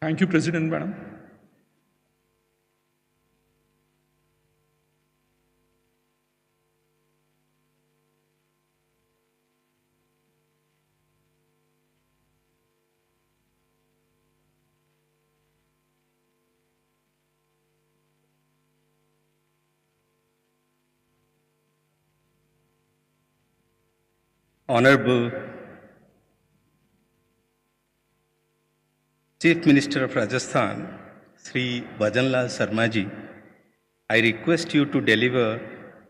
Thank you, President Madam. Honorable Chief Minister of Rajasthan, Sri Bhajanlal Sarma ji, I request you to deliver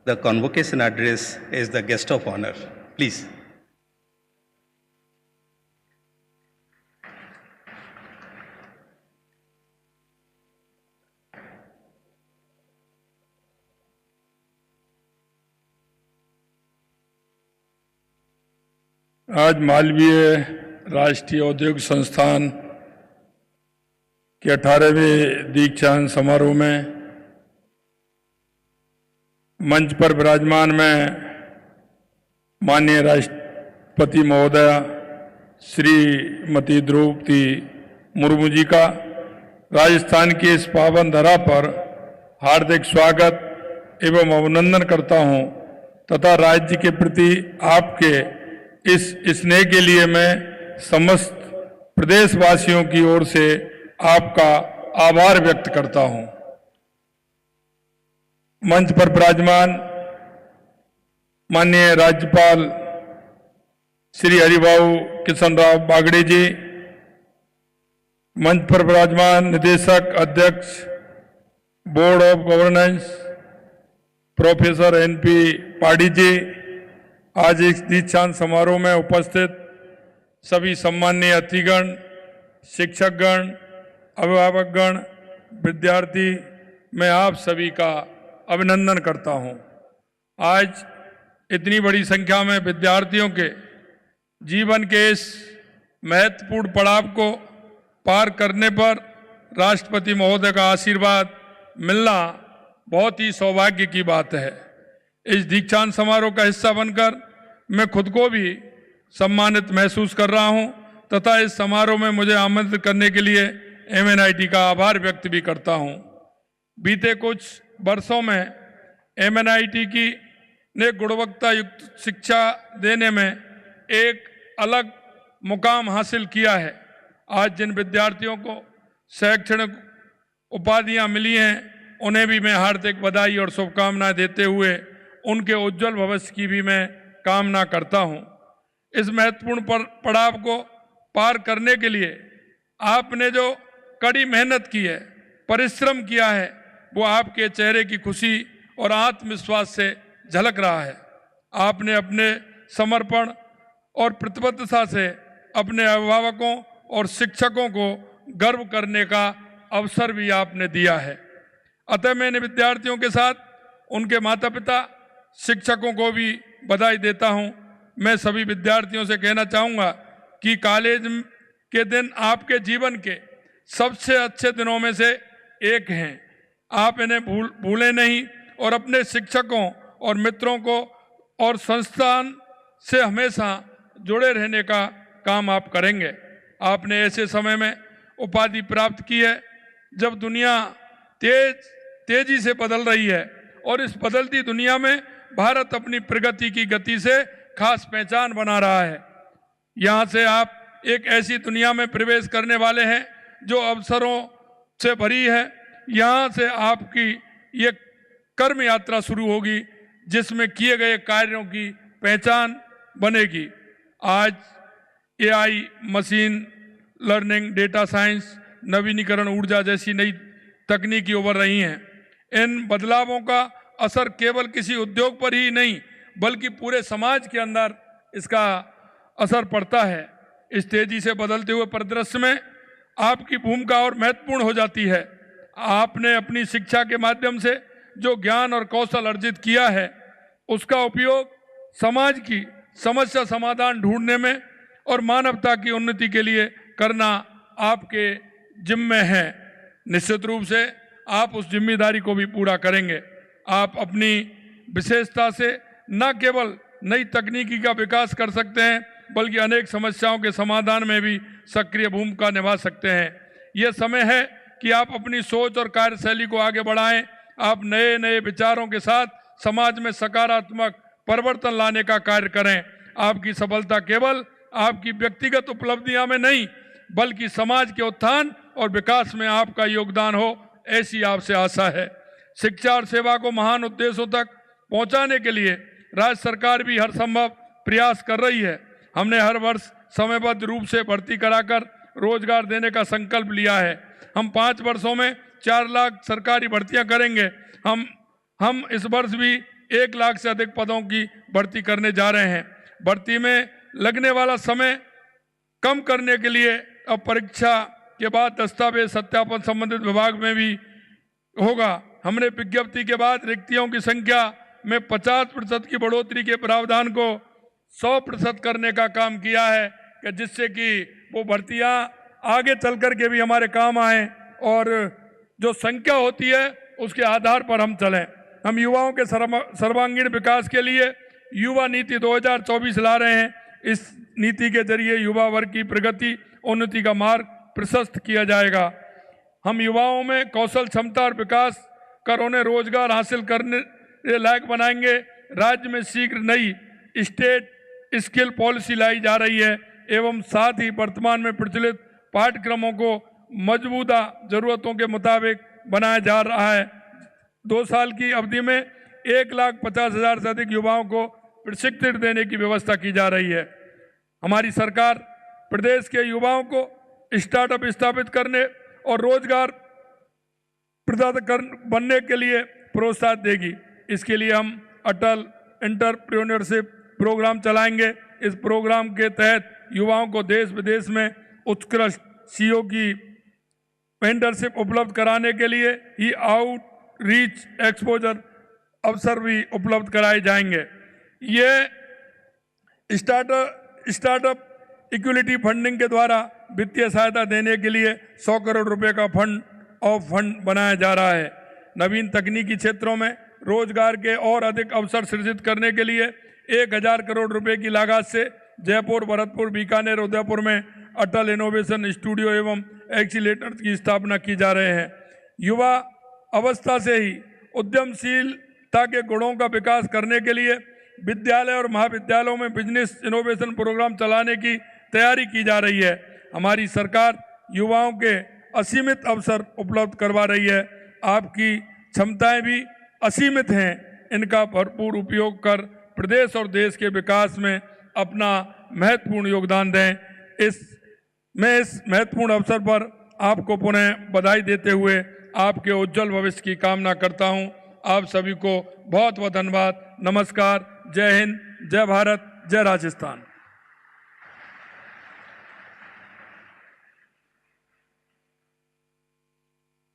the convocation address as the guest of honor. Please. आज मालवीय राष्ट्रीय औद्योगिक संस्थान के 18वें दीक्षांत समारोह में मंच पर विराजमान में माननीय राष्ट्रपति महोदया श्रीमती द्रौपदी मुर्मू जी का राजस्थान की इस पावन धरा पर हार्दिक स्वागत एवं अभिनंदन करता हूं तथा राज्य के प्रति आपके इस स्नेह के लिए मैं समस्त प्रदेशवासियों की ओर से आपका आभार व्यक्त करता हूं। मंच पर विराजमान माननीय राज्यपाल श्री हरिभाऊ किशनराव बागड़े जी, मंच पर विराजमान निदेशक अध्यक्ष board of governance professor NP पाड़ी जी, आज इस दीक्षांत समारोह में उपस्थित सभी सम्माननीय अतिथिगण, शिक्षकगण, अभिभावकगण, विद्यार्थी, मैं आप सभी का अभिनंदन करता हूं। आज इतनी बड़ी संख्या में विद्यार्थियों के जीवन के इस महत्वपूर्ण पड़ाव को पार करने पर राष्ट्रपति महोदय का आशीर्वाद मिलना बहुत ही सौभाग्य की बात है। इस दीक्षांत समारोह का हिस्सा बनकर मैं खुद को भी सम्मानित महसूस कर रहा हूं तथा इस समारोह में मुझे आमंत्रित करने के लिए MNIT का आभार व्यक्त भी करता हूं। बीते कुछ वर्षों में MNIT की ने गुणवत्ता युक्त शिक्षा देने में एक अलग मुकाम हासिल किया है। आज जिन विद्यार्थियों को शैक्षणिक उपाधियां मिली हैं उन्हें भी मैं हार्दिक बधाई और शुभकामनाएं देते हुए उनके उज्जवल भविष्य की भी मैं कामना करता हूं। इस महत्वपूर्ण पड़ाव को पार करने के लिए आपने जो कड़ी मेहनत की है, परिश्रम किया है, वो आपके चेहरे की खुशी और आत्मविश्वास से झलक रहा है। आपने अपने समर्पण और प्रतिबद्धता से अपने अभिभावकों और शिक्षकों को गर्व करने का अवसर भी आपने दिया है। अतः मैंने विद्यार्थियों के साथ उनके माता पिता, शिक्षकों को भी बधाई देता हूं। मैं सभी विद्यार्थियों से कहना चाहूँगा कि कॉलेज के दिन आपके जीवन के सबसे अच्छे दिनों में से एक हैं। आप इन्हें भूलें नहीं और अपने शिक्षकों और मित्रों को और संस्थान से हमेशा जुड़े रहने का काम आप करेंगे। आपने ऐसे समय में उपाधि प्राप्त की है जब दुनिया तेजी से बदल रही है और इस बदलती दुनिया में भारत अपनी प्रगति की गति से खास पहचान बना रहा है। यहाँ से आप एक ऐसी दुनिया में प्रवेश करने वाले हैं जो अवसरों से भरी है। यहाँ से आपकी ये कर्म यात्रा शुरू होगी जिसमें किए गए कार्यों की पहचान बनेगी। आज AI, machine learning, data science, नवीनीकरण ऊर्जा जैसी नई तकनीकी उभर रही हैं। इन बदलावों का असर केवल किसी उद्योग पर ही नहीं बल्कि पूरे समाज के अंदर इसका असर पड़ता है। इस तेजी से बदलते हुए परिदृश्य में आपकी भूमिका और महत्वपूर्ण हो जाती है। आपने अपनी शिक्षा के माध्यम से जो ज्ञान और कौशल अर्जित किया है उसका उपयोग समाज की समस्या समाधान ढूंढने में और मानवता की उन्नति के लिए करना आपके जिम्मे है। निश्चित रूप से आप उस जिम्मेदारी को भी पूरा करेंगे। आप अपनी विशेषता से न केवल नई तकनीकी का विकास कर सकते हैं बल्कि अनेक समस्याओं के समाधान में भी सक्रिय भूमिका निभा सकते हैं। ये समय है कि आप अपनी सोच और कार्यशैली को आगे बढ़ाएं। आप नए नए विचारों के साथ समाज में सकारात्मक परिवर्तन लाने का कार्य करें। आपकी सफलता केवल आपकी व्यक्तिगत उपलब्धियां में नहीं, बल्कि समाज के उत्थान और विकास में आपका योगदान हो, ऐसी आपसे आशा है। शिक्षा और सेवा को महान उद्देश्यों तक पहुंचाने के लिए राज्य सरकार भी हर संभव प्रयास कर रही है। हमने हर वर्ष समयबद्ध रूप से भर्ती कराकर रोजगार देने का संकल्प लिया है। हम 5 वर्षों में 4 लाख सरकारी भर्तियां करेंगे। हम इस वर्ष भी 1 लाख से अधिक पदों की भर्ती करने जा रहे हैं। भर्ती में लगने वाला समय कम करने के लिए अब परीक्षा के बाद दस्तावेज सत्यापन संबंधित विभाग में भी होगा। हमने विज्ञप्ति के बाद रिक्तियों की संख्या में 50% की बढ़ोतरी के प्रावधान को 100% करने का काम किया है, कि जिससे कि वो भर्तियां आगे चल कर के भी हमारे काम आए और जो संख्या होती है उसके आधार पर हम चलें। हम युवाओं के सर्वांगीण विकास के लिए युवा नीति 2024 ला रहे हैं। इस नीति के जरिए युवा वर्ग की प्रगति उन्नति का मार्ग प्रशस्त किया जाएगा। हम युवाओं में कौशल क्षमता और विकास कर उन्हें रोजगार हासिल करने लायक बनाएंगे। राज्य में शीघ्र नई स्टेट स्किल पॉलिसी लाई जा रही है एवं साथ ही वर्तमान में प्रचलित पाठ्यक्रमों को मौजूदा जरूरतों के मुताबिक बनाया जा रहा है। 2 साल की अवधि में 1,50,000 से अधिक युवाओं को प्रशिक्षण देने की व्यवस्था की जा रही है। हमारी सरकार प्रदेश के युवाओं को स्टार्टअप स्थापित करने और रोजगार प्रदाता बनने के लिए प्रोत्साहन देगी। इसके लिए हम अटल एंटरप्रेन्योरशिप प्रोग्राम चलाएंगे। इस प्रोग्राम के तहत युवाओं को देश विदेश में उत्कृष्ट सीईओ की मेंटरशिप उपलब्ध कराने के लिए ही आउटरीच एक्सपोजर अवसर भी उपलब्ध कराए जाएंगे। ये स्टार्टअप इक्विटी फंडिंग के द्वारा वित्तीय सहायता देने के लिए 100 करोड़ रुपए का फंड बनाया जा रहा है। नवीन तकनीकी क्षेत्रों में रोजगार के और अधिक अवसर सृजित करने के लिए 1,000 करोड़ रुपए की लागत से जयपुर, भरतपुर, बीकानेर, उदयपुर में अटल इनोवेशन स्टूडियो एवं एक्सीलेटर्स की स्थापना की जा रहे हैं। युवा अवस्था से ही उद्यमशीलता के गुणों का विकास करने के लिए विद्यालय और महाविद्यालयों में बिजनेस इनोवेशन प्रोग्राम चलाने की तैयारी की जा रही है। हमारी सरकार युवाओं के असीमित अवसर उपलब्ध करवा रही है। आपकी क्षमताएं भी असीमित हैं। इनका भरपूर उपयोग कर प्रदेश और देश के विकास में अपना महत्वपूर्ण योगदान दें। मैं इस महत्वपूर्ण अवसर पर आपको पुनः बधाई देते हुए आपके उज्जवल भविष्य की कामना करता हूं। आप सभी को बहुत बहुत धन्यवाद। नमस्कार। जय हिंद, जय भारत, जय Rajasthan.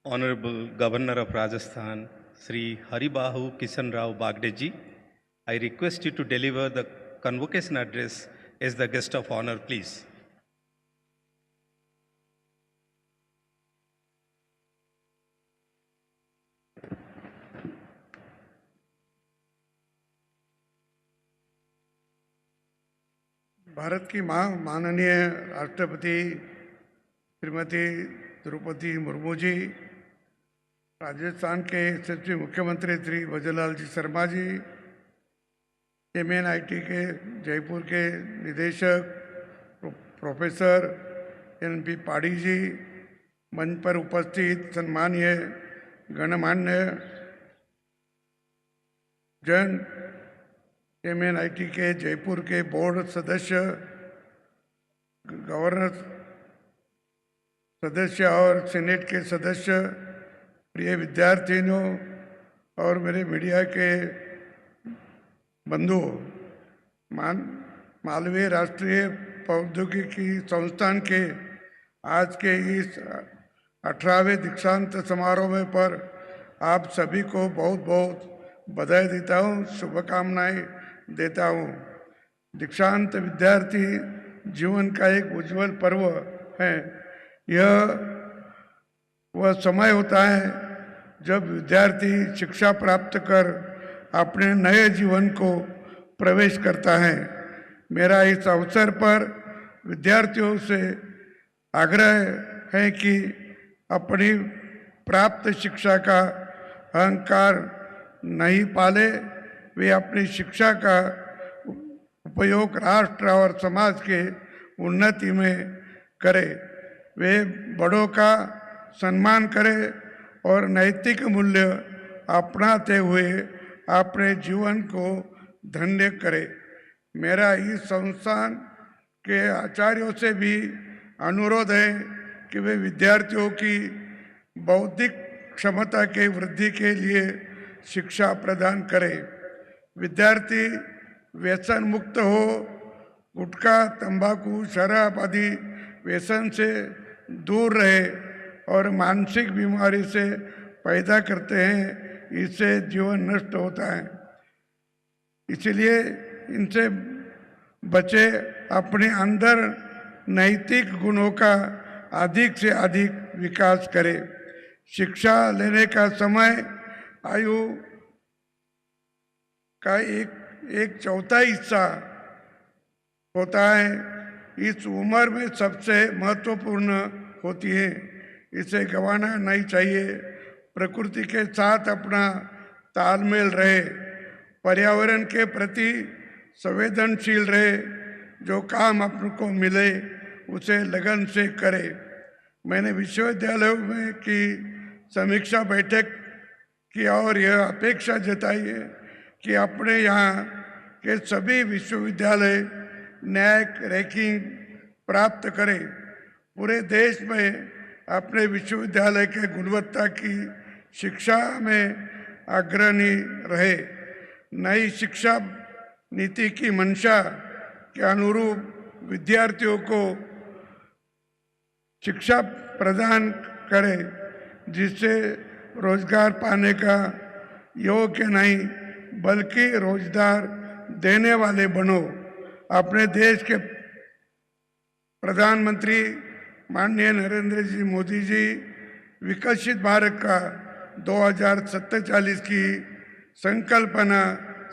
Honorable Governor of Rajasthan, Sri Haribahu Kishan Rao Bagde ji, I request you to deliver the convocation address as the guest of honor, please. Bharat की माननीय राष्ट्रपति श्रीमती द्रौपदी मुर्मू जी, राजस्थान के यशस्वी मुख्यमंत्री श्री भजनलाल जी शर्मा जी, MNIT के जयपुर के निदेशक प्रोफेसर NP पाड़ी जी, मंच पर उपस्थित सम्मानीय गणमान्य जन, MNIT के जयपुर के बोर्ड सदस्य, गवर्नर सदस्य और सीनेट के सदस्य, प्रिय विद्यार्थियों और मेरे मीडिया के बंधुओं, मालवीय राष्ट्रीय प्रौद्योगिकी संस्थान के आज के इस 18वें दीक्षांत समारोह में पर आप सभी को बहुत बहुत बधाई देता हूँ, शुभकामनाएं देता हूँ। दीक्षांत विद्यार्थी जीवन का एक उज्जवल पर्व है। यह वह समय होता है जब विद्यार्थी शिक्षा प्राप्त कर अपने नए जीवन को प्रवेश करता है। मेरा इस अवसर पर विद्यार्थियों से आग्रह है कि अपनी प्राप्त शिक्षा का अहंकार नहीं पाले, वे अपनी शिक्षा का उपयोग राष्ट्र और समाज के उन्नति में करे, वे बड़ों का सम्मान करे और नैतिक मूल्य अपनाते हुए अपने जीवन को धन्य करे। मेरा इस संस्थान के आचार्यों से भी अनुरोध है कि वे विद्यार्थियों की बौद्धिक क्षमता के वृद्धि के लिए शिक्षा प्रदान करें। विद्यार्थी व्यसन मुक्त हो, गुटखा, तंबाकू, शराब आदि व्यसन से दूर रहे और मानसिक बीमारी से पैदा करते हैं, इससे जीवन नष्ट होता है। इसलिए इनसे बचे, अपने अंदर नैतिक गुणों का अधिक से अधिक विकास करें। शिक्षा लेने का समय आयु का एक चौथाई हिस्सा होता है। इस उम्र में सबसे महत्वपूर्ण होती है, इसे गंवाना नहीं चाहिए। प्रकृति के साथ अपना तालमेल रहे, पर्यावरण के प्रति संवेदनशील रहे, जो काम आपको मिले उसे लगन से करे। मैंने विश्वविद्यालयों में की समीक्षा बैठक की और यह अपेक्षा जताई है कि अपने यहाँ के सभी विश्वविद्यालय न्यायिक रैंकिंग प्राप्त करें। पूरे देश में अपने विश्वविद्यालय के गुणवत्ता की शिक्षा में अग्रणी रहे। नई शिक्षा नीति की मंशा के अनुरूप विद्यार्थियों को शिक्षा प्रदान करें, जिससे रोजगार पाने का योग्य नहीं बल्कि रोजगार देने वाले बनो। अपने देश के प्रधानमंत्री माननीय नरेंद्र जी मोदी जी विकसित भारत का 2047 की संकल्पना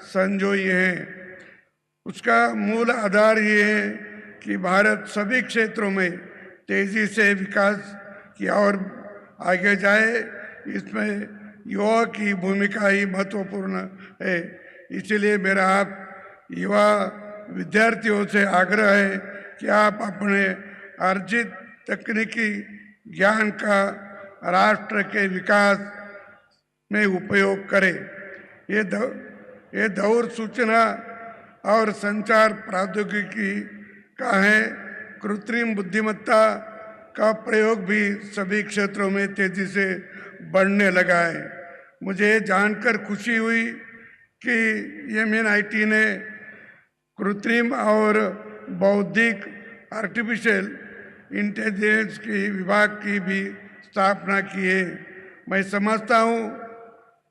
संजोई है। उसका मूल आधार ये है कि भारत सभी क्षेत्रों में तेजी से विकास की ओर आगे जाए। इसमें युवा की भूमिका ही महत्वपूर्ण है। इसलिए मेरा आप युवा विद्यार्थियों से आग्रह है कि आप अपने अर्जित तकनीकी ज्ञान का राष्ट्र के विकास में उपयोग करें। ये दौर सूचना और संचार प्रौद्योगिकी का है। कृत्रिम बुद्धिमत्ता का प्रयोग भी सभी क्षेत्रों में तेजी से बढ़ने लगा है। मुझे जानकर खुशी हुई कि MNIT ने कृत्रिम और बौद्धिक आर्टिफिशियल इंटेलिजेंस की विभाग की भी स्थापना की है। मैं समझता हूँ